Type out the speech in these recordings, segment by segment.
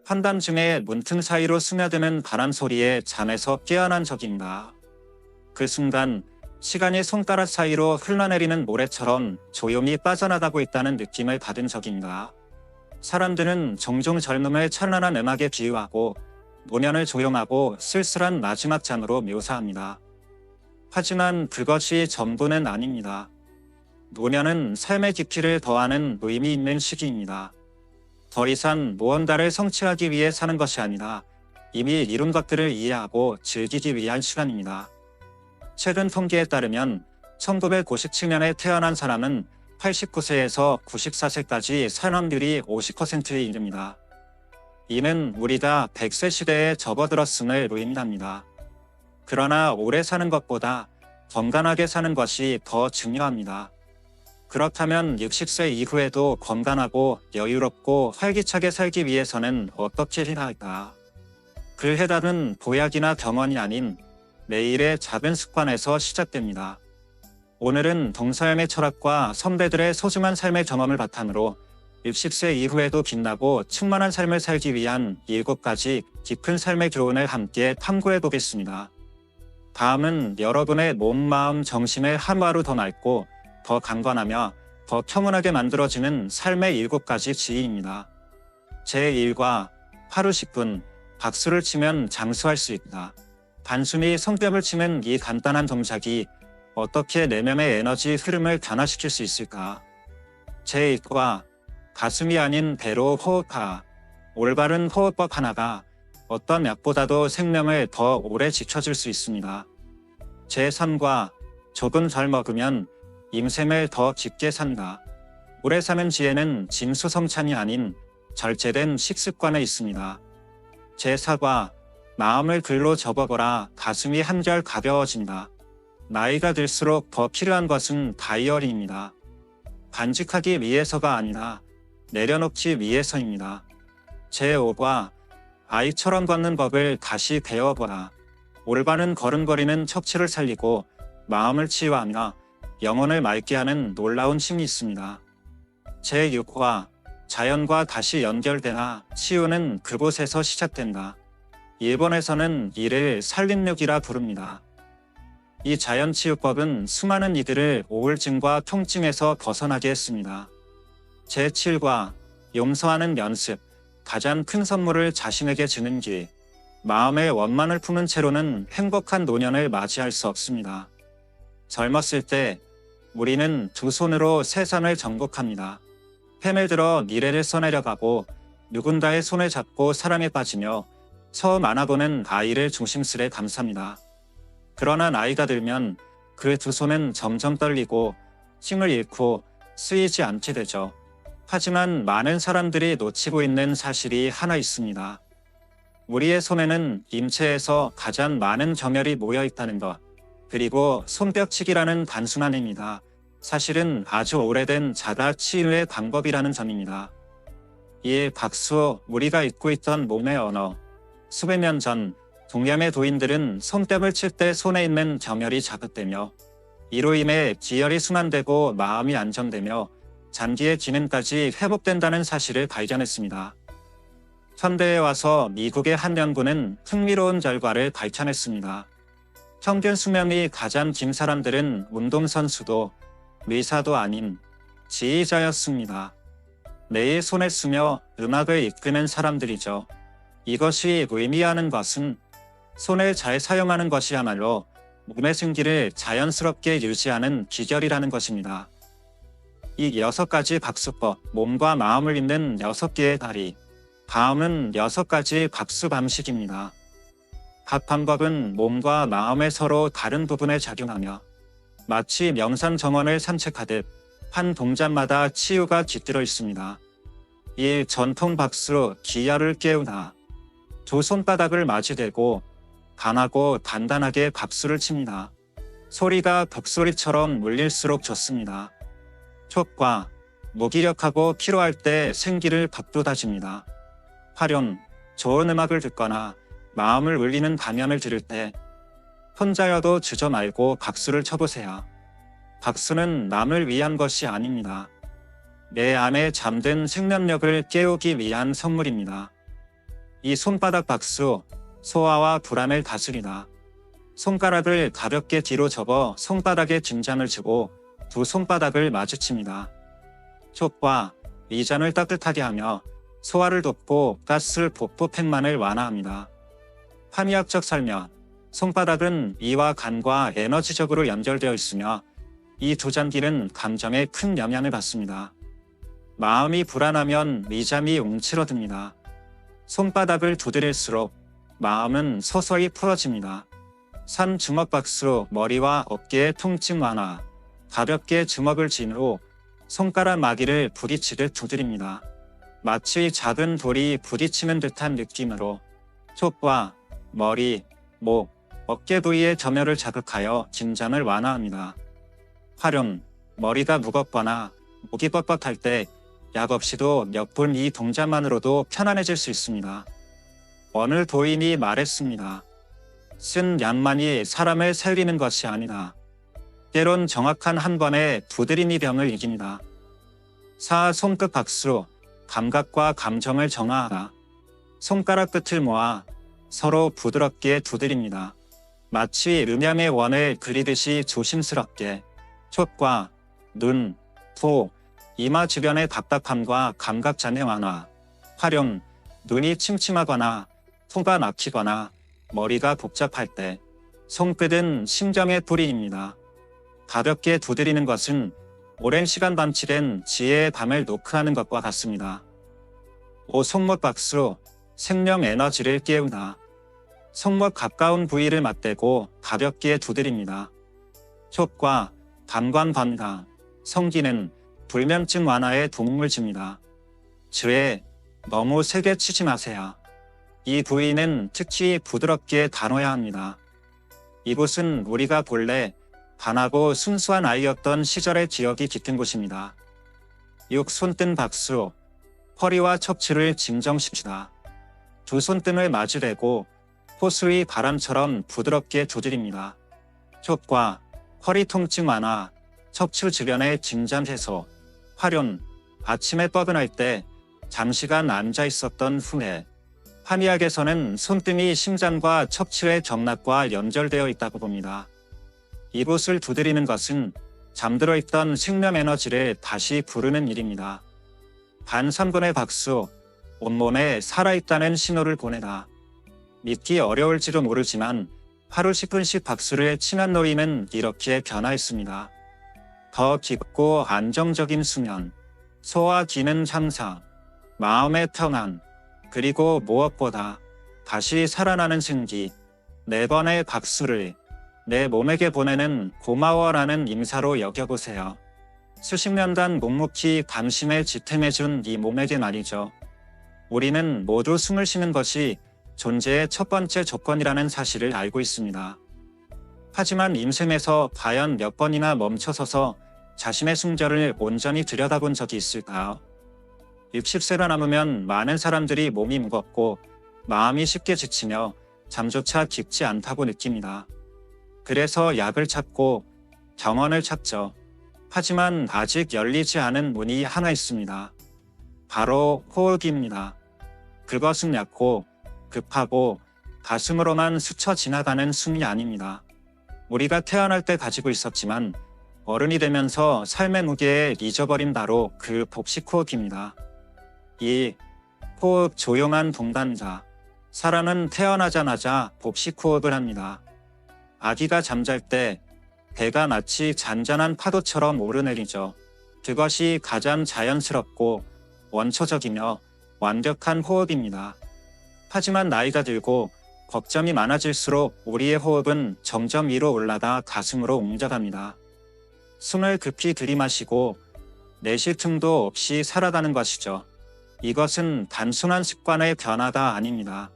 판단 중에 문틈 사이로 스며드는 바람 소리에 잠에서 깨어난 적인가. 그 순간 시간이 손가락 사이로 흘러내리는 모래처럼 조용히 빠져나가고 있다는 느낌을 받은 적인가. 사람들은 종종 젊음을 찬란한 음악에 비유하고 노년을 조용하고 쓸쓸한 마지막 잠으로 묘사합니다. 하지만 그것이 전부는 아닙니다. 노년은 삶의 깊이를 더하는 의미 있는 시기입니다. 더 이상 무언가를 성취하기 위해 사는 것이 아니라 이미 이룬 것들을 이해하고 즐기기 위한 시간입니다. 최근 통계에 따르면 1997년에 태어난 사람은 89세에서 94세까지 산업률이 50%에 이릅니다. 이는 우리가 100세 시대에 접어들었음을 의미합니다. 그러나 오래 사는 것보다 건강하게 사는 것이 더 중요합니다. 그렇다면 60세 이후에도 건강하고 여유롭고 활기차게 살기 위해서는 어떻게 해야 할까? 그 해답은 보약이나 병원이 아닌 매일의 작은 습관에서 시작됩니다. 오늘은 동서양의 철학과 선배들의 소중한 삶의 경험을 바탕으로 60세 이후에도 빛나고 충만한 삶을 살기 위한 7가지 깊은 삶의 교훈을 함께 탐구해 보겠습니다. 다음은 여러분의 몸, 마음, 정신을 하루하루 더 맑고 더 강건하며 더 평온하게 만들어지는 삶의 7가지 지혜입니다. 제1과 하루 10분 박수를 치면 장수할 수 있다. 단순히 손뼉을 치는 이 간단한 동작이 어떻게 내면의 에너지 흐름을 변화시킬 수 있을까? 제1과 가슴이 아닌 배로 호흡하. 올바른 호흡법 하나가 어떤 약보다도 생명을 더 오래 지켜줄 수 있습니다. 제3과 조금 덜 먹으면 인생을 더 깊게 산다. 오래 사는 지혜는 진수성찬이 아닌 절제된 식습관에 있습니다. 제4과 마음을 글로 접어보라. 가슴이 한결 가벼워진다. 나이가 들수록 더 필요한 것은 다이어리입니다. 간직하기 위해서가 아니라 내려놓기 위해서입니다. 제5과 아이처럼 걷는 법을 다시 배워보라. 올바른 걸음걸이는 척추를 살리고 마음을 치유하며 영혼을 맑게 하는 놀라운 힘이 있습니다. 제6과 자연과 다시 연결되나 치유는 그곳에서 시작된다. 일본에서는 이를 살림육이라 부릅니다. 이 자연치유법은 수많은 이들을 우울증과 통증에서 벗어나게 했습니다. 제7과 용서하는 연습, 가장 큰 선물을 자신에게 주는 길. 마음의 원망을 품은 채로는 행복한 노년을 맞이할 수 없습니다. 젊었을 때 우리는 두 손으로 세상을 정복합니다. 펜을 들어 미래를 써내려가고 누군가의 손을 잡고 사랑에 빠지며 처음 안아보는 아이를 조심스레 감쌉니다. 그러나 나이가 들면 그 두 손은 점점 떨리고 힘을 잃고 쓰이지 않게 되죠. 하지만 많은 사람들이 놓치고 있는 사실이 하나 있습니다. 우리의 손에는 인체에서 가장 많은 정열이 모여 있다는 것. 그리고 손뼉치기라는 단순한 힘이다. 사실은 아주 오래된 자가 치유의 방법이라는 점입니다. 이 박수, 우리가 잊고 있던 몸의 언어. 수백 년 전 동양의 도인들은 손뼉을 칠 때 손에 있는 정열이 자극되며 이로 인해 기혈이 순환되고 마음이 안정되며 장기의 기능까지 회복된다는 사실을 발견했습니다. 현대에 와서 미국의 한 연구는 흥미로운 결과를 밝혀냈습니다. 평균 수명이 가장 긴 사람들은 운동선수도 의사도 아닌 지휘자였습니다. 매일 손에 쓰며 음악을 이끄는 사람들이죠. 이것이 의미하는 것은 손을 잘 사용하는 것이야말로 몸의 승기를 자연스럽게 유지하는 기결이라는 것입니다. 이 6가지 박수법, 몸과 마음을 잇는 6개의 다리. 다음은 6가지 박수 방식입니다. 각 방법은 몸과 마음의 서로 다른 부분에 작용하며 마치 명상 정원을 산책하듯 한 동작마다 치유가 깃들어 있습니다. 이 전통 박수, 기혈을 깨우다. 두 손바닥을 마주대고 강하고 단단하게 박수를 칩니다. 소리가 벽소리처럼 울릴수록 좋습니다. 효과, 무기력하고 피로할 때 생기를 밥돋아줍니다. 활용, 좋은 음악을 듣거나 마음을 울리는 반면을 들을 때 혼자여도 주저 말고 박수를 쳐보세요. 박수는 남을 위한 것이 아닙니다. 내 안에 잠든 생명력을 깨우기 위한 선물입니다. 이 손바닥 박수, 소화와 불안을 다스리다. 손가락을 가볍게 뒤로 접어 손바닥에 긴장을 주고 두 손바닥을 마주칩니다. 촉과 위장을 따뜻하게 하며 소화를 돕고 가스 복부팽만을 완화합니다. 한의학적 설명, 손바닥은 이와 간과 에너지적으로 연결되어 있으며 이 두 장기는 감정에 큰 영향을 받습니다. 마음이 불안하면 위장이 움츠러듭니다. 손바닥을 두드릴수록 마음은 서서히 풀어집니다. 산 주먹 박수, 머리와 어깨의 통증 완화. 가볍게 주먹을 쥔 후 손가락 마디를 부딪히듯 두드립니다. 마치 작은 돌이 부딪히는 듯한 느낌으로 촉과 머리, 목, 어깨 부위의 점혈을 자극하여 긴장을 완화합니다. 활용, 머리가 무겁거나 목이 뻣뻣할 때 약 없이도 몇 분 이 동작만으로도 편안해질 수 있습니다. 어느 도인이 말했습니다. 쓴 약만이 사람을 살리는 것이 아니다. 때론 정확한 한 번의 두드림이 병을 이깁니다. 손끝 박수, 감각과 감정을 정화하다. 손가락 끝을 모아 서로 부드럽게 두드립니다. 마치 음양의 원을 그리듯이 조심스럽게. 촉과 눈, 코, 이마 주변의 답답함과 감각 장애 완화. 활용, 눈이 침침하거나 코가 막히거나 머리가 복잡할 때. 손끝은 심정의 뿌리입니다. 가볍게 두드리는 것은 오랜 시간 방치된 지혜의 밤을 노크하는 것과 같습니다. 손목 박수, 생명 에너지를 깨우다. 손목 가까운 부위를 맞대고 가볍게 두드립니다. 촉과 감관 건강, 성기는 불면증 완화에 도움을 줍니다. 즈에 너무 세게 치지 마세요. 이 부위는 특히 부드럽게 다뤄야 합니다. 이곳은 우리가 본래 반하고 순수한 아이였던 시절의 기억이 깃든 곳입니다. 손등 박수, 허리와 척추를 진정시키다. 두 손등을 마주대고 호수의 바람처럼 부드럽게 두드립니다. 촉과 허리 통증 완화, 척추 주변의 긴장 해소. 활용, 아침에 뻐근할 때 장시간 앉아 있었던 후에. 한의학에서는 손등이 심장과 척추의 정락과 연결되어 있다고 봅니다. 이곳을 두드리는 것은 잠들어 있던 생명 에너지를 다시 부르는 일입니다. 반 3분의 박수, 온몸에 살아있다는 신호를 보내다. 믿기 어려울지도 모르지만 하루 10분씩 박수를 치는 노인은 이렇게 변화했습니다. 더 깊고 안정적인 수면, 소화 기능 향상, 마음의 평안, 그리고 무엇보다 다시 살아나는 생기. 4번의 박수를 내 몸에게 보내는 고마워라는 인사로 여겨보세요. 수십 년간 묵묵히 당신을 지탱해준 이 몸에게 말이죠. 우리는 모두 숨을 쉬는 것이 존재의 첫 번째 조건이라는 사실을 알고 있습니다. 하지만 인생에서 과연 몇 번이나 멈춰서서 자신의 숨결을 온전히 들여다본 적이 있을까요? 60세가 넘으면 많은 사람들이 몸이 무겁고 마음이 쉽게 지치며 잠조차 깊지 않다고 느낍니다. 그래서 약을 찾고 병원을 찾죠. 하지만 아직 열리지 않은 문이 하나 있습니다. 바로 호흡입니다. 그것은 얕고 급하고 가슴으로만 스쳐 지나가는 숨이 아닙니다. 우리가 태어날 때 가지고 있었지만 어른이 되면서 삶의 무게에 잊어버린 바로 그 복식 호흡입니다. 이 호흡 조용한 동반자. 사람은 태어나자마자 복식 호흡을 합니다. 아기가 잠잘 때 배가 마치 잔잔한 파도처럼 오르내리죠. 그것이 가장 자연스럽고 원초적이며 완벽한 호흡입니다. 하지만 나이가 들고 걱정이 많아질수록 우리의 호흡은 점점 위로 올라가 가슴으로 옮겨갑니다. 숨을 깊이 들이마시고 내쉴 틈도 없이 살아가는 것이죠. 이것은 단순한 습관의 변화가 아닙니다.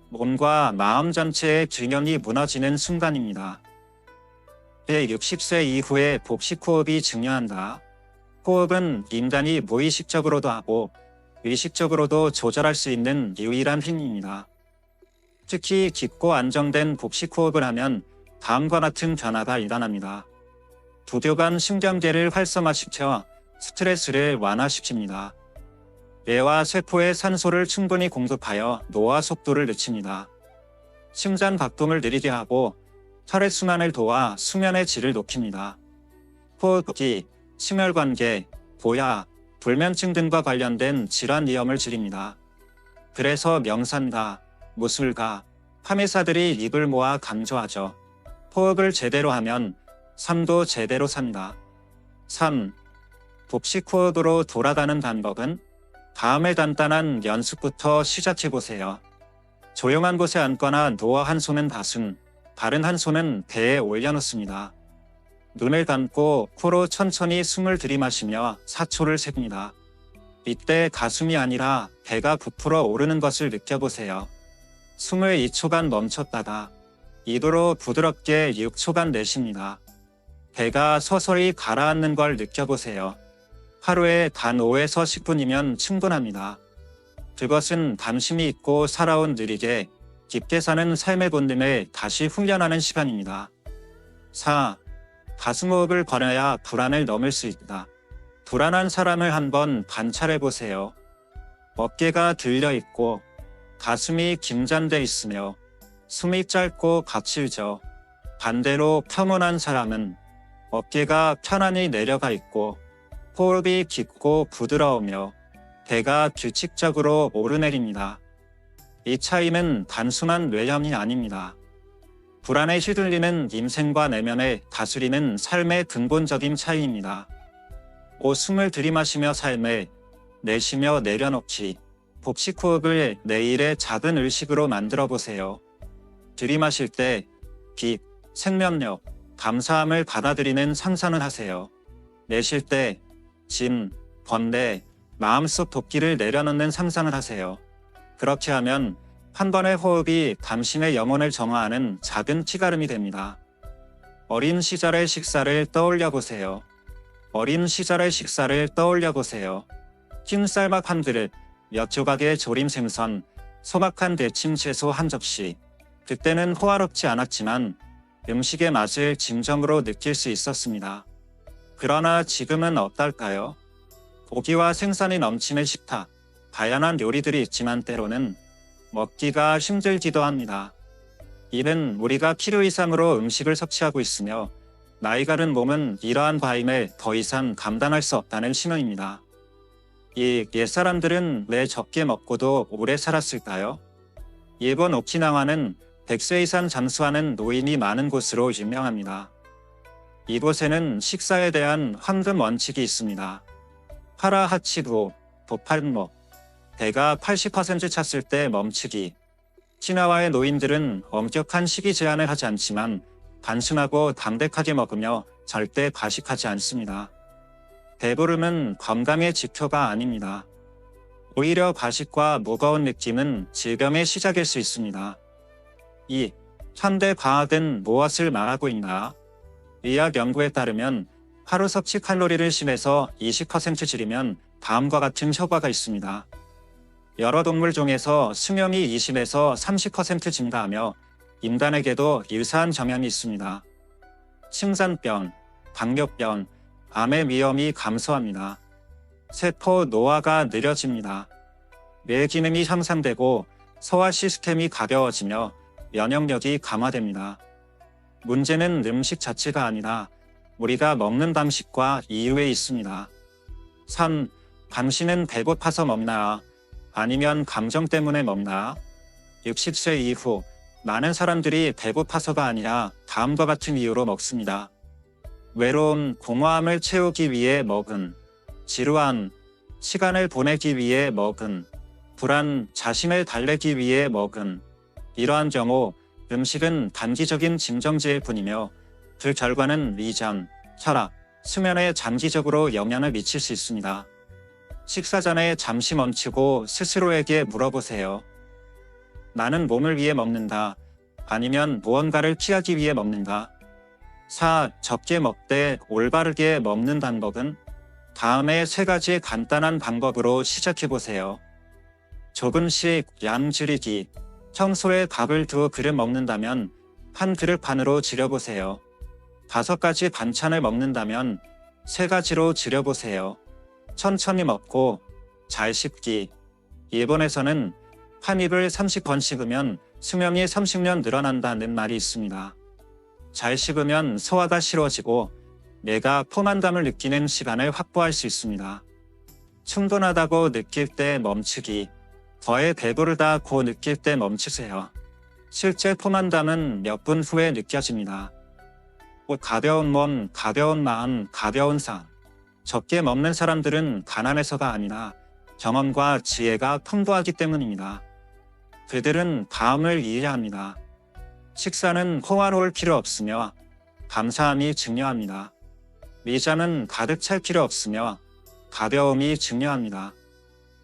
몸과 마음 전체의 균형이 무너지는 순간입니다. 60세 이후에 복식 호흡이 중요한다. 호흡은 인간이 무의식적으로도 하고 의식적으로도 조절할 수 있는 유일한 힘입니다. 특히 깊고 안정된 복식 호흡을 하면 다음과 같은 변화가 일어납니다. 두뇌간 신경계를 활성화시켜 스트레스를 완화시킵니다. 뇌와 세포에 산소를 충분히 공급하여 노화 속도를 늦춥니다. 심장 박동을 느리게 하고 혈액순환을 도와 수면의 질을 높입니다. 호흡기, 심혈관계, 고야, 불면증 등과 관련된 질환 위험을 줄입니다. 그래서 명상가, 무술가, 파메사들이 입을 모아 강조하죠. 호흡을 제대로 하면 삶도 제대로 산다. 3. 복식 호흡으로 돌아가는 방법은 다음에 간단한 연습부터 시작해보세요. 조용한 곳에 앉거나 누워 한 손은 가슴, 다른 한 손은 배에 올려놓습니다. 눈을 감고 코로 천천히 숨을 들이마시며 4초를 셉니다. 이때 가슴이 아니라 배가 부풀어 오르는 것을 느껴보세요. 숨을 2초간 멈췄다가 입으로 부드럽게 6초간 내쉽니다. 배가 서서히 가라앉는 걸 느껴보세요. 하루에 단 5에서 10분이면 충분합니다. 그것은 담심이 있고 살아온 느리게 깊게 사는 삶의 본능을 다시 훈련하는 시간입니다. 4. 가슴호흡을 걸어야 불안을 넘을 수 있다. 불안한 사람을 한번 관찰해보세요. 어깨가 들려있고 가슴이 긴장돼 있으며 숨이 짧고 거칠죠. 반대로 평온한 사람은 어깨가 편안히 내려가 있고 호흡이 깊고 부드러우며 배가 규칙적으로 오르내립니다. 이 차이는 단순한 뇌염이 아닙니다. 불안에 휘둘리는 인생과 내면을 다스리는 삶의 근본적인 차이입니다. 숨을 들이마시며 삶을, 내쉬며 내려놓기, 복식 호흡을 내일의 작은 의식으로 만들어 보세요. 들이마실 때 빛, 생명력, 감사함을 받아들이는 상상을 하세요. 내쉴 때 짐, 번뇌, 마음속 도끼를 내려놓는 상상을 하세요. 그렇게 하면 한 번의 호흡이 당신의 영혼을 정화하는 작은 피가름이 됩니다. 어린 시절의 식사를 떠올려 보세요. 어린 시절의 식사를 떠올려 보세요. 흰 쌀밥 한 그릇, 몇 조각의 조림 생선, 소박한 데침 채소 한 접시. 그때는 호화롭지 않았지만 음식의 맛을 진정으로 느낄 수 있었습니다. 그러나 지금은 어떨까요? 고기와 생선이 넘치는 식탁, 다양한 요리들이 있지만 때로는 먹기가 힘들기도 합니다. 이는 우리가 필요 이상으로 음식을 섭취하고 있으며 나이가 든 몸은 이러한 과잉을 더 이상 감당할 수 없다는 신호입니다. 이 옛사람들은 왜 적게 먹고도 오래 살았을까요? 일본 오키나와는 100세 이상 장수하는 노인이 많은 곳으로 유명합니다. 이곳에는 식사에 대한 황금 원칙이 있습니다. 하라하치도, 도팔목, 배가 80% 찼을 때 멈추기. 시나와의 노인들은 엄격한 식이 제한을 하지 않지만 단순하고 담백하게 먹으며 절대 과식하지 않습니다. 배부름은 건강의 지표가 아닙니다. 오히려 과식과 무거운 느낌은 질병의 시작일 수 있습니다. 2. 현대 과학은 무엇을 말하고 있나? 의학 연구에 따르면 하루 섭취 칼로리를 10에서 20% 줄이면 다음과 같은 효과가 있습니다. 여러 동물 중에서 수명이 20에서 30% 증가하며 인간에게도 유사한 경향이 있습니다. 심장병, 당뇨병, 암의 위험이 감소합니다. 세포 노화가 느려집니다. 뇌 기능이 향상되고 소화 시스템이 가벼워지며 면역력이 강화됩니다. 문제는 음식 자체가 아니라 우리가 먹는 방식과 이유에 있습니다. 3. 당신은 배고파서 먹나? 아니면 감정 때문에 먹나? 60세 이후 많은 사람들이 배고파서가 아니라 다음과 같은 이유로 먹습니다. 외로움, 공허함을 채우기 위해 먹은, 지루함, 시간을 보내기 위해 먹은, 불안, 자신을 달래기 위해 먹은. 이러한 경우 음식은 단기적인 진정제일 뿐이며 그 결과는 위장, 혈압, 수면에 장기적으로 영향을 미칠 수 있습니다. 식사 전에 잠시 멈추고 스스로에게 물어보세요. 나는 몸을 위해 먹는다. 아니면 무언가를 피하기 위해 먹는다. 4. 적게 먹되 올바르게 먹는 방법은? 다음에 3가지 간단한 방법으로 시작해보세요. 조금씩 양 줄이기. 평소에 밥을 2그릇 먹는다면 1그릇 반으로 줄여보세요. 5가지 반찬을 먹는다면 3가지로 줄여보세요. 천천히 먹고 잘 씹기. 일본에서는 한 입을 30번 씹으면 수명이 30년 늘어난다는 말이 있습니다. 잘 씹으면 소화가 쉬워지고 뇌가 포만감을 느끼는 시간을 확보할 수 있습니다. 충분하다고 느낄 때 멈추기. 더해 배부르다고 느낄 때 멈추세요. 실제 포만감은 몇 분 후에 느껴집니다. 가벼운 몸, 가벼운 마음, 가벼운 삶. 적게 먹는 사람들은 가난해서가 아니라 경험과 지혜가 풍부하기 때문입니다. 그들은 다음을 이해합니다. 식사는 호화로울 필요 없으며 감사함이 중요합니다. 미자는 가득 찰 필요 없으며 가벼움이 중요합니다.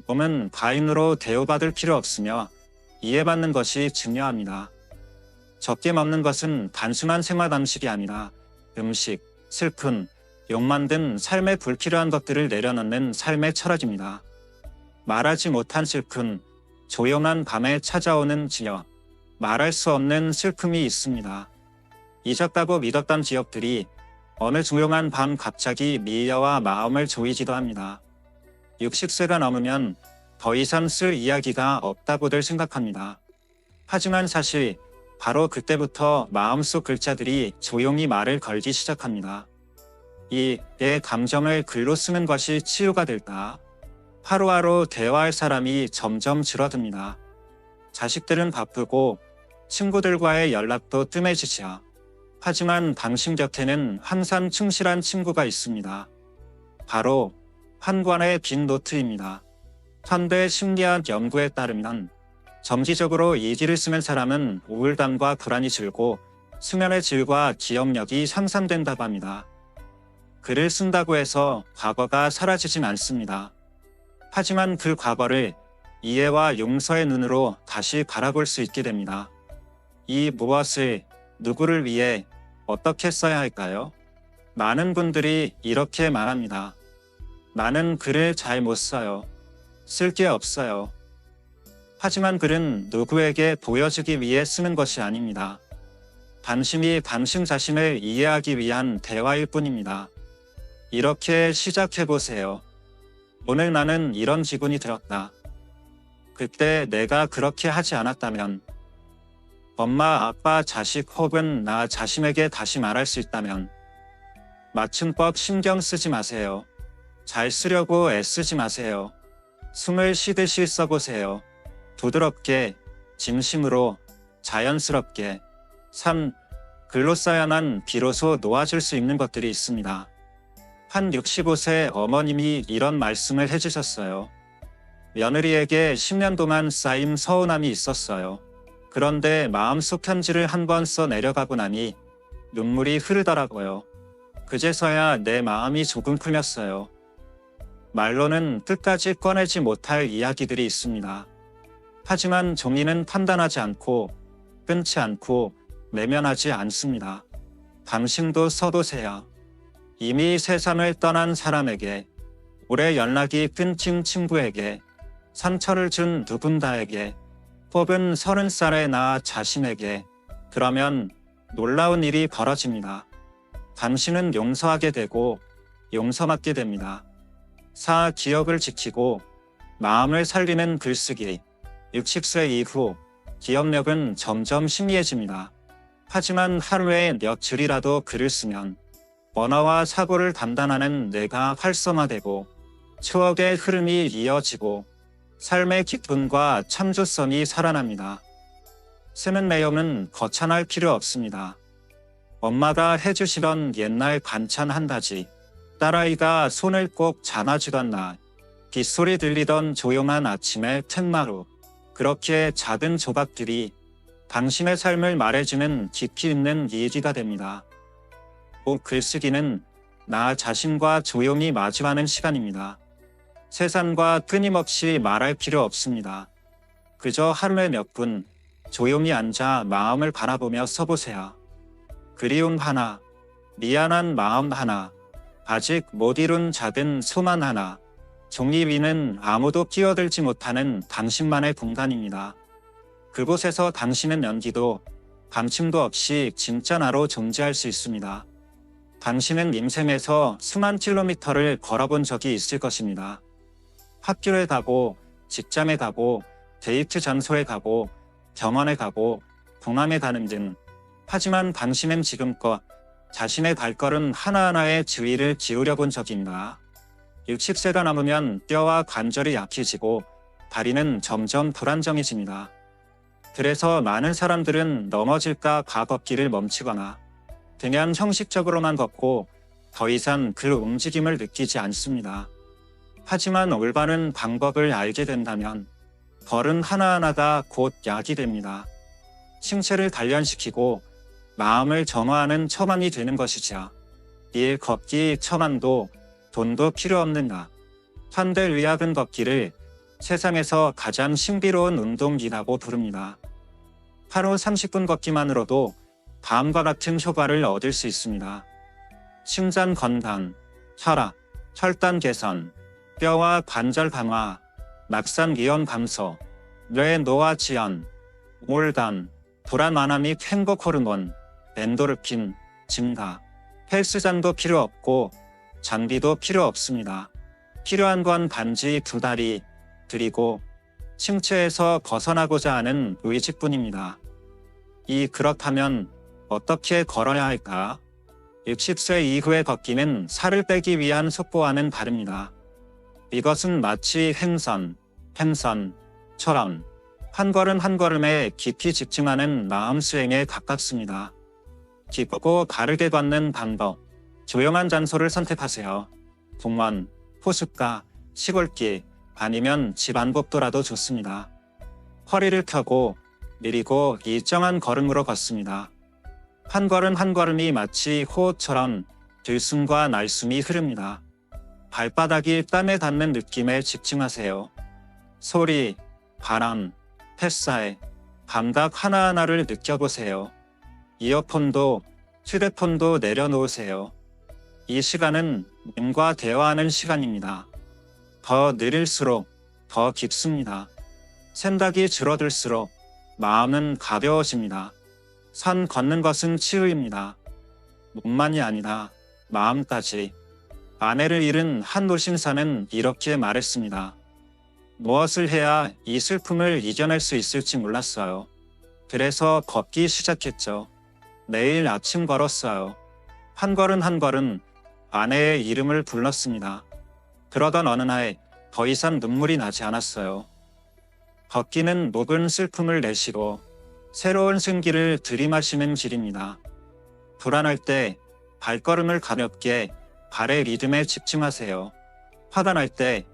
몸은 과인으로 대우받을 필요 없으며 이해받는 것이 중요합니다. 적게 먹는 것은 단순한 생활 방식이 아니라 음식, 슬픔, 욕망 등 삶에 불필요한 것들을 내려놓는 삶의 철학입니다. 말하지 못한 슬픔, 조용한 밤에 찾아오는 지역, 말할 수 없는 슬픔이 있습니다. 잊었다고 믿었던 지역들이 어느 조용한 밤 갑자기 미려와 마음을 조이기도 합니다. 60세가 넘으면 더 이상 쓸 이야기가 없다고들 생각합니다. 하지만 사실 바로 그때부터 마음속 글자들이 조용히 말을 걸기 시작합니다. 내 감정을 글로 쓰는 것이 치유가 될까? 하루하루 대화할 사람이 점점 줄어듭니다. 자식들은 바쁘고 친구들과의 연락도 뜸해지죠. 하지만 당신 곁에는 항상 충실한 친구가 있습니다. 바로 한 권의 빈 노트입니다. 현대 심리학 연구에 따르면 정기적으로 일기를 쓰는 사람은 우울감과 불안이 줄고 수면의 질과 기억력이 향상된다고 합니다. 글을 쓴다고 해서 과거가 사라지진 않습니다. 하지만 그 과거를 이해와 용서의 눈으로 다시 바라볼 수 있게 됩니다. 이 무엇을, 누구를 위해 어떻게 써야 할까요? 많은 분들이 이렇게 말합니다. 나는 글을 잘 못 써요. 쓸 게 없어요. 하지만 글은 누구에게 보여주기 위해 쓰는 것이 아닙니다. 당신이 당신 자신을 이해하기 위한 대화일 뿐입니다. 이렇게 시작해보세요. 오늘 나는 이런 기분이 들었다. 그때 내가 그렇게 하지 않았다면, 엄마, 아빠, 자식 혹은 나 자신에게 다시 말할 수 있다면, 맞춤법 신경 쓰지 마세요. 잘 쓰려고 애쓰지 마세요. 숨을 쉬듯이 써보세요. 부드럽게, 진심으로, 자연스럽게. 글로 써야만 비로소 놓아줄 수 있는 것들이 있습니다. 한 65세 어머님이 이런 말씀을 해주셨어요. 며느리에게 10년 동안 쌓인 서운함이 있었어요. 그런데 마음속 편지를 한 번 써 내려가고 나니 눈물이 흐르더라고요. 그제서야 내 마음이 조금 풀렸어요. 말로는 끝까지 꺼내지 못할 이야기들이 있습니다. 하지만 종이는 판단하지 않고 끊지 않고 내면하지 않습니다. 당신도 써보세요. 이미 세상을 떠난 사람에게, 오래 연락이 끊긴 친구에게, 상처를 준 누군가에게, 혹은 30살의 나 자신에게. 그러면 놀라운 일이 벌어집니다. 당신은 용서하게 되고 용서받게 됩니다. 기억을 지키고 마음을 살리는 글쓰기. 60세 이후 기억력은 점점 희미해집니다. 하지만 하루에 몇 줄이라도 글을 쓰면 언어와 사고를 단단하는 뇌가 활성화되고 추억의 흐름이 이어지고 삶의 기쁨과 참조성이 살아납니다. 쓰는 내용은 거창할 필요 없습니다. 엄마가 해주시던 옛날 반찬 한 가지, 딸아이가 손을 꼭 잡아주던 날, 빗소리 들리던 조용한 아침의 툇마루. 그렇게 작은 조각들이 당신의 삶을 말해주는 깊이 있는 얘기가 됩니다. 글쓰기는 나 자신과 조용히 마주하는 시간입니다. 세상과 끊임없이 말할 필요 없습니다. 그저 하루에 몇 분 조용히 앉아 마음을 바라보며 써보세요. 그리움 하나, 미안한 마음 하나, 아직 못 이룬 작은 소망 하나. 종이 위는 아무도 끼어들지 못하는 당신만의 공간입니다. 그곳에서 당신은 연기도 감침도 없이 진짜 나로 존재할 수 있습니다. 당신은 인생에서 수만 킬로미터를 걸어본 적이 있을 것입니다. 학교에 가고, 직장에 가고, 데이트 장소에 가고, 병원에 가고, 공항에 가는 등. 하지만 당신은 지금껏 자신의 발걸음 하나하나에 주의를 기울여 본 적이 있나? 60세가 넘으면 뼈와 관절이 약해지고 다리는 점점 불안정해집니다. 그래서 많은 사람들은 넘어질까 봐 걷기를 멈추거나 그냥 형식적으로만 걷고 더 이상 그 움직임을 느끼지 않습니다. 하지만 올바른 방법을 알게 된다면 걸음 하나하나가 곧 약이 됩니다. 신체를 단련시키고 마음을 정화하는 처방이 되는 것이죠. 이 걷기 처방도 돈도 필요 없는 나. 현대의학은 걷기를 세상에서 가장 신비로운 운동이라고 부릅니다. 하루 30분 걷기만으로도 다음과 같은 효과를 얻을 수 있습니다. 심장 건강, 혈압, 혈당 개선, 뼈와 관절 강화, 낙상 위험 감소, 뇌 노화 지연, 우울감, 불안 완화 및 행복 호르몬, 엔도르핀 증가. 헬스장도 필요 없고 장비도 필요 없습니다. 필요한 건 단지 2다리, 그리고 침체에서 벗어나고자 하는 의지뿐입니다. 그렇다면 어떻게 걸어야 할까? 60세 이후의 걷기는 살을 빼기 위한 속보와는 다릅니다. 이것은 마치 횡선처럼 한 걸음 한 걸음에 깊이 집중하는 마음 수행에 가깝습니다. 깊고 바르게 걷는 방법. 조용한 장소를 선택하세요. 공원, 호숫가, 시골길, 아니면 집 안복도라도 좋습니다. 허리를 펴고 느리고 일정한 걸음으로 걷습니다. 한 걸음 한 걸음이 마치 호흡처럼 들숨과 날숨이 흐릅니다. 발바닥이 땀에 닿는 느낌에 집중하세요. 소리, 바람, 햇살, 감각 하나하나를 느껴보세요. 이어폰도 휴대폰도 내려놓으세요. 이 시간은 님과 대화하는 시간입니다. 더 느릴수록 더 깊습니다. 생각이 줄어들수록 마음은 가벼워집니다. 산 걷는 것은 치유입니다. 몸만이 아니라 마음까지. 아내를 잃은 한 노신사는 이렇게 말했습니다. 무엇을 해야 이 슬픔을 이겨낼 수 있을지 몰랐어요. 그래서 걷기 시작했죠. 매일 아침 걸었어요. 한 걸음 한 걸음 아내의 이름을 불렀습니다. 그러던 어느 날 더 이상 눈물이 나지 않았어요. 걷기는 묵은 슬픔을 내쉬고 새로운 생기를 들이마시는 길입니다. 불안할 때 발걸음을 가볍게 발의 리듬에 집중하세요. 화가 날 때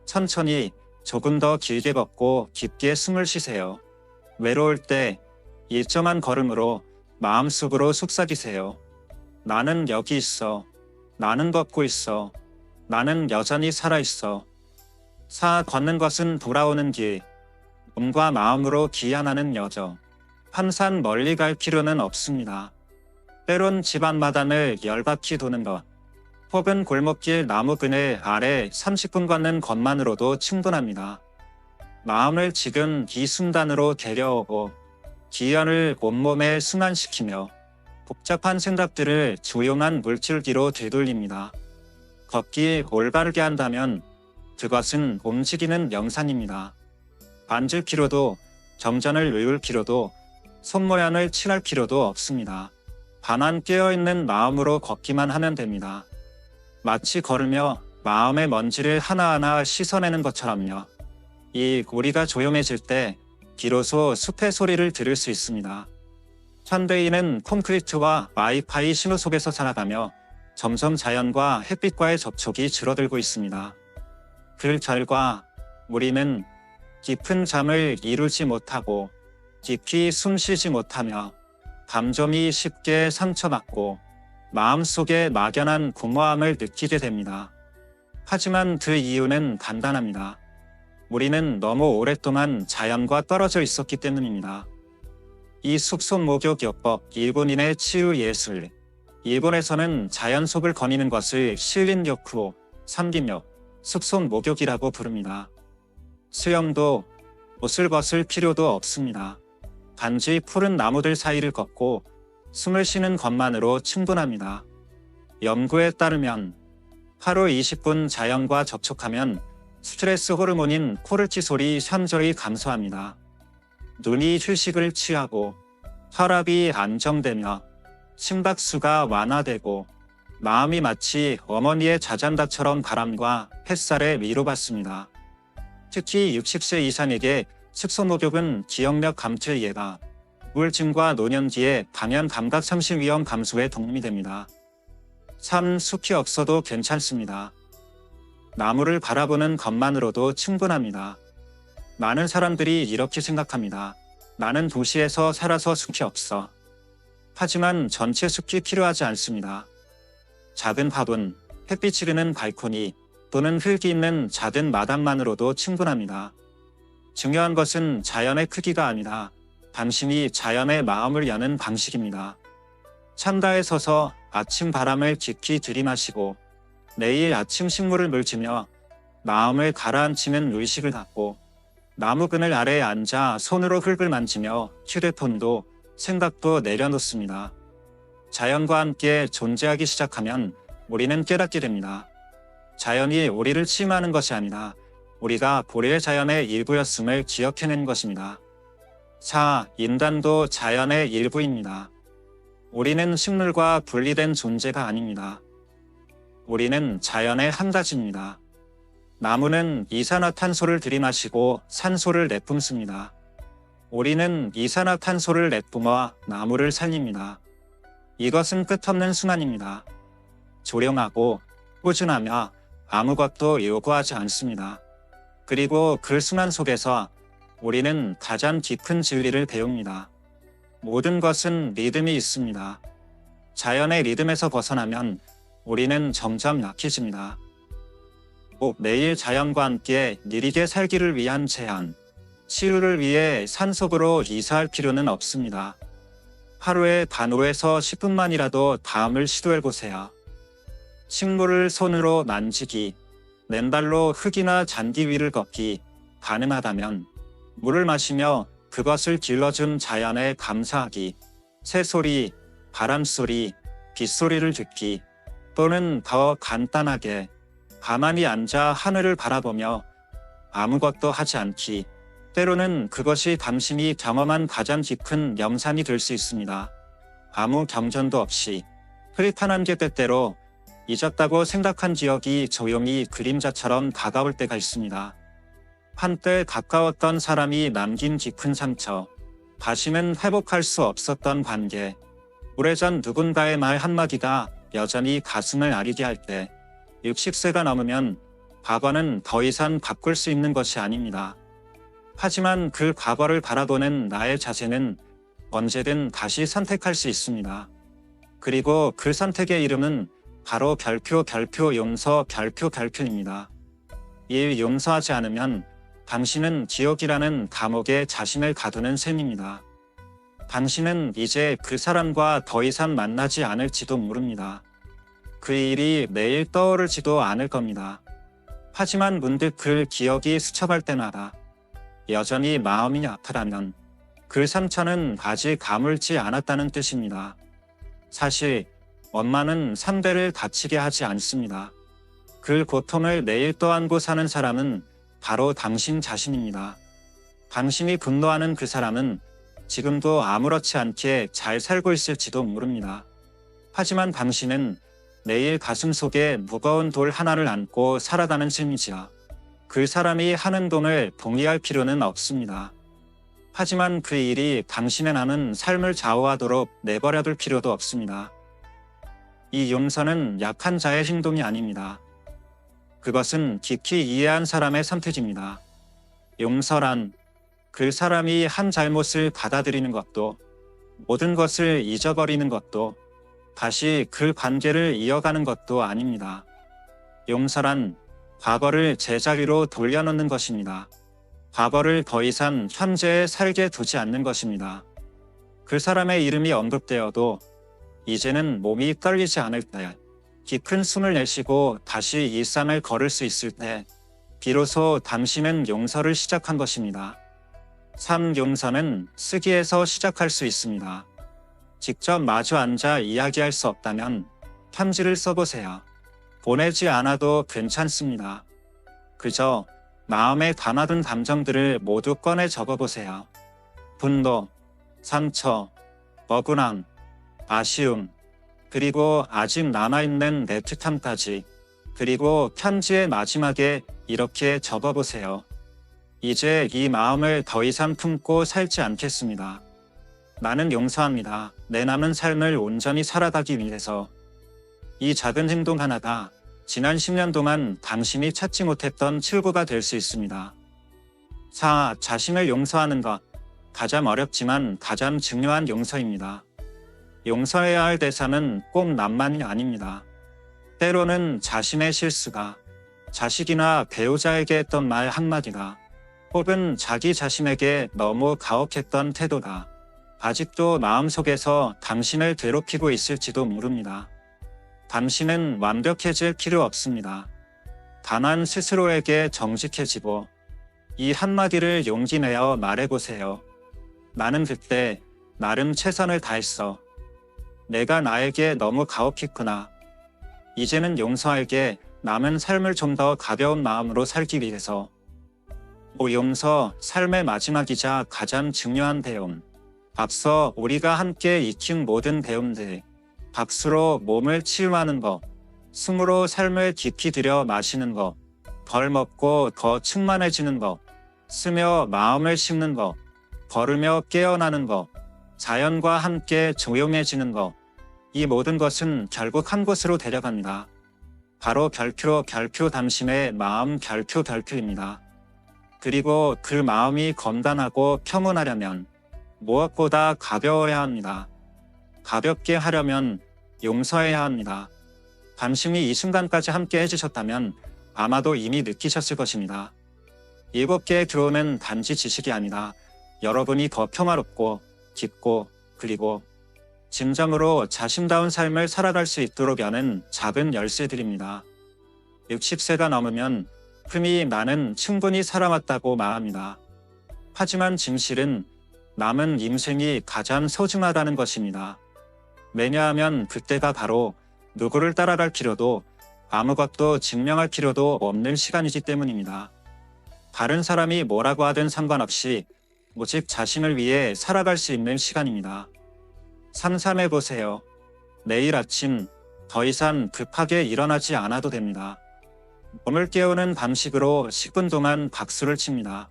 천천히 조금 더 길게 걷고 깊게 숨을 쉬세요. 외로울 때 일정한 걸음으로 마음속으로 속삭이세요. 나는 여기 있어. 나는 걷고 있어. 나는 여전히 살아있어. 걷는 것은 돌아오는 길. 몸과 마음으로 기한하는 여정. 항상 멀리 갈 필요는 없습니다. 때론 집 안마당을 10바퀴 도는 것, 혹은 골목길 나무 그늘 아래 30분 걷는 것만으로도 충분합니다. 마음을 지금 이 순간으로 데려오고 기혈을 온몸에 순환시키며 복잡한 생각들을 조용한 물줄기로 되돌립니다. 걷기 올바르게 한다면 그것은 움직이는 명상입니다. 앉을 필요도, 정전을 외울 필요도, 손모양을 칠할 필요도 없습니다. 반환 깨어있는 마음으로 걷기만 하면 됩니다. 마치 걸으며 마음의 먼지를 하나하나 씻어내는 것처럼요. 우리가 조용해질 때 비로소 숲의 소리를 들을 수 있습니다. 현대인은 콘크리트와 와이파이 신호 속에서 살아가며 점점 자연과 햇빛과의 접촉이 줄어들고 있습니다. 그 결과 우리는 깊은 잠을 이루지 못하고 깊이 숨쉬지 못하며 감정이 쉽게 상처받고 마음속에 막연한 공허함을 느끼게 됩니다. 하지만 그 이유는 간단합니다. 우리는 너무 오랫동안 자연과 떨어져 있었기 때문입니다. 이 숲속 목욕요법 일본인의 치유 예술. 일본에서는 자연 속을 거니는 것을 실린욕후, 삼김욕, 숲속 목욕이라고 부릅니다. 수영도 옷을 벗을 필요도 없습니다. 단지 푸른 나무들 사이를 걷고 숨을 쉬는 것만으로 충분합니다. 연구에 따르면 하루 20분 자연과 접촉하면 스트레스 호르몬인 코르티솔이 현저히 감소합니다. 눈이 휴식을 취하고 혈압이 안정되며 심박수가 완화되고 마음이 마치 어머니의 자장가처럼 바람과 햇살에 위로받습니다. 특히 60세 이상에게 색소 목욕은 기억력 감퇴 예방, 우울증과 노년기의 방연 감각 상실 위험 감소에 도움이 됩니다. 숲이 없어도 괜찮습니다. 나무를 바라보는 것만으로도 충분합니다. 많은 사람들이 이렇게 생각합니다. 나는 도시에서 살아서 숲이 없어. 하지만 전체 숲이 필요하지 않습니다. 작은 화분, 햇빛이 드는 발코니 또는 흙이 있는 작은 마당만으로도 충분합니다. 중요한 것은 자연의 크기가 아니라 당신이 자연의 마음을 여는 방식입니다. 창가에 서서 아침 바람을 깊이 들이마시고 매일 아침 식물을 물지며 마음을 가라앉히는 의식을 갖고 나무 그늘 아래에 앉아 손으로 흙을 만지며 휴대폰도 생각도 내려놓습니다. 자연과 함께 존재하기 시작하면 우리는 깨닫게 됩니다. 자연이 우리를 침하는 것이 아니라 우리가 고래 자연의 일부였음을 기억해낸 것입니다. 인간도 자연의 일부입니다. 우리는 식물과 분리된 존재가 아닙니다. 우리는 자연의 한 가지입니다. 나무는 이산화탄소를 들이마시고 산소를 내뿜습니다. 우리는 이산화탄소를 내뿜어 나무를 살립니다. 이것은 끝없는 순환입니다. 조용하고 꾸준하며 아무것도 요구하지 않습니다. 그리고 그 순환 속에서 우리는 가장 깊은 진리를 배웁니다. 모든 것은 리듬이 있습니다. 자연의 리듬에서 벗어나면 우리는 점점 약해집니다. 꼭 매일 자연과 함께 느리게 살기를 위한 제한, 치유를 위해 산속으로 이사할 필요는 없습니다. 하루에 단 5에서 10분만이라도 다음을 시도해보세요. 식물을 손으로 만지기, 맨발로 흙이나 잔디 위를 걷기, 가능하다면 물을 마시며 그것을 길러준 자연에 감사하기, 새소리, 바람소리, 빗소리를 듣기, 또는 더 간단하게 가만히 앉아 하늘을 바라보며 아무것도 하지 않기, 때로는 그것이 당신이 경험한 가장 깊은 명상이 될 수 있습니다. 아무 경전도 없이 흐릿한 게 때때로 잊었다고 생각한 기억이 조용히 그림자처럼 다가올 때가 있습니다. 한때 가까웠던 사람이 남긴 깊은 상처, 다시는 회복할 수 없었던 관계, 오래전 누군가의 말 한마디가 여전히 가슴을 아리게 할 때, 60세가 넘으면 과거는 더 이상 바꿀 수 있는 것이 아닙니다. 하지만 그 과거를 바라보는 나의 자세는 언제든 다시 선택할 수 있습니다. 그리고 그 선택의 이름은 바로 별표 용서입니다. 이 용서하지 않으면 당신은 지옥이라는 감옥에 자신을 가두는 셈입니다. 당신은 이제 그 사람과 더 이상 만나지 않을지도 모릅니다. 그 일이 매일 떠오르지도 않을 겁니다. 하지만 문득 그 기억이 스쳐갈 때마다 여전히 마음이 아프다면 그 상처는 아직 아물지 않았다는 뜻입니다. 사실 엄마는 상대를 다치게 하지 않습니다. 그 고통을 매일 떠안고 사는 사람은 바로 당신 자신입니다. 당신이 분노하는 그 사람은 지금도 아무렇지 않게 잘 살고 있을지도 모릅니다. 하지만 당신은 매일 가슴속에 무거운 돌 하나를 안고 살아가는 셈이지요. 그 사람이 하는 동을 동의할 필요는 없습니다. 하지만 그 일이 당신의 남은 삶을 좌우하도록 내버려둘 필요도 없습니다. 이 용서는 약한 자의 행동이 아닙니다. 그것은 깊이 이해한 사람의 선택입니다. 용서란 그 사람이 한 잘못을 받아들이는 것도, 모든 것을 잊어버리는 것도, 다시 그 관계를 이어가는 것도 아닙니다. 용서란 과거를 제자리로 돌려놓는 것입니다. 과거를 더 이상 현재에 살게 두지 않는 것입니다. 그 사람의 이름이 언급되어도 이제는 몸이 떨리지 않을 때, 깊은 숨을 내쉬고 다시 일상을 걸을 수 있을 때 비로소 당신은 용서를 시작한 것입니다. 용서는 쓰기에서 시작할 수 있습니다. 직접 마주 앉아 이야기할 수 없다면 편지를 써보세요. 보내지 않아도 괜찮습니다. 그저 마음에 담아둔 감정들을 모두 꺼내 적어보세요. 분노, 상처, 억울함, 아쉬움, 그리고 아직 남아있는 애틋함까지. 그리고 편지의 마지막에 이렇게 적어보세요. 이제 이 마음을 더 이상 품고 살지 않겠습니다. 나는 용서합니다. 내 남은 삶을 온전히 살아가기 위해서. 이 작은 행동 하나가 지난 10년 동안 당신이 찾지 못했던 칠구가 될 수 있습니다. 4. 자신을 용서하는 것. 가장 어렵지만 가장 중요한 용서입니다. 용서해야 할 대상은 꼭 남만이 아닙니다. 때로는 자신의 실수가, 자식이나 배우자에게 했던 말 한마디가, 혹은 자기 자신에게 너무 가혹했던 태도가 아직도 마음속에서 당신을 괴롭히고 있을지도 모릅니다. 당신은 완벽해질 필요 없습니다. 다만 스스로에게 정직해지고 이 한마디를 용기 내어 말해보세요. 나는 그때 나름 최선을 다했어. 내가 나에게 너무 가혹했구나. 이제는 용서할게. 남은 삶을 좀 더 가벼운 마음으로 살기 위해서. 용서, 삶의 마지막이자 가장 중요한 배움. 앞서 우리가 함께 익힌 모든 배움들. 박수로 몸을 치유하는 법, 숨으로 삶을 깊이 들여 마시는 법, 덜 먹고 더 충만해지는 법, 쓰며 마음을 씹는 법, 걸으며 깨어나는 법, 자연과 함께 조용해지는 법. 이 모든 것은 결국 한 곳으로 데려갑니다. 바로 별표 당신의 마음 별표입니다. 그리고 그 마음이 건강하고 평온하려면 무엇보다 가벼워야 합니다. 가볍게 하려면 용서해야 합니다. 당신이 이 순간까지 함께 해주셨다면 아마도 이미 느끼셨을 것입니다. 7개의 교훈은 단지 지식이 아니라 여러분이 더 평화롭고 깊고 그리고 진정으로 자신다운 삶을 살아갈 수 있도록 여는 작은 열쇠들입니다. 60세가 넘으면 흔히 나는 충분히 살아왔다고 말합니다. 하지만 진실은 남은 인생이 가장 소중하다는 것입니다. 왜냐하면 그때가 바로 누구를 따라갈 필요도 아무것도 증명할 필요도 없는 시간이기 때문입니다. 다른 사람이 뭐라고 하든 상관없이 오직 자신을 위해 살아갈 수 있는 시간입니다. 상상해보세요. 내일 아침 더 이상 급하게 일어나지 않아도 됩니다. 몸을 깨우는 방식으로 10분 동안 박수를 칩니다.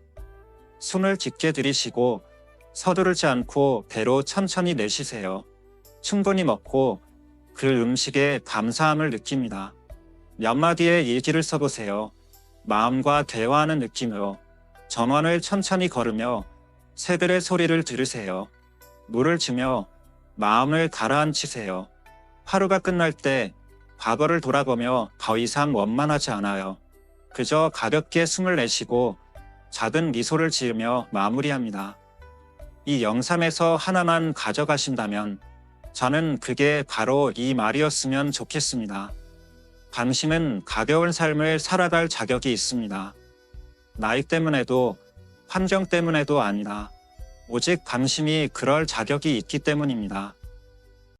손을 깊게 들이쉬고 서두르지 않고 배로 천천히 내쉬세요. 충분히 먹고 그 음식에 감사함을 느낍니다. 몇 마디의 일기를 써보세요. 마음과 대화하는 느낌으로 전원을 천천히 걸으며 새들의 소리를 들으세요. 물을 주며 마음을 가라앉히세요. 하루가 끝날 때 과거를 돌아보며 더 이상 원만하지 않아요. 그저 가볍게 숨을 내쉬고 작은 미소를 지으며 마무리합니다. 이 영상에서 하나만 가져가신다면 저는 그게 바로 이 말이었으면 좋겠습니다. 당신은 가벼운 삶을 살아갈 자격이 있습니다. 나이 때문에도 환경 때문에도 아니라 오직 당신이 그럴 자격이 있기 때문입니다.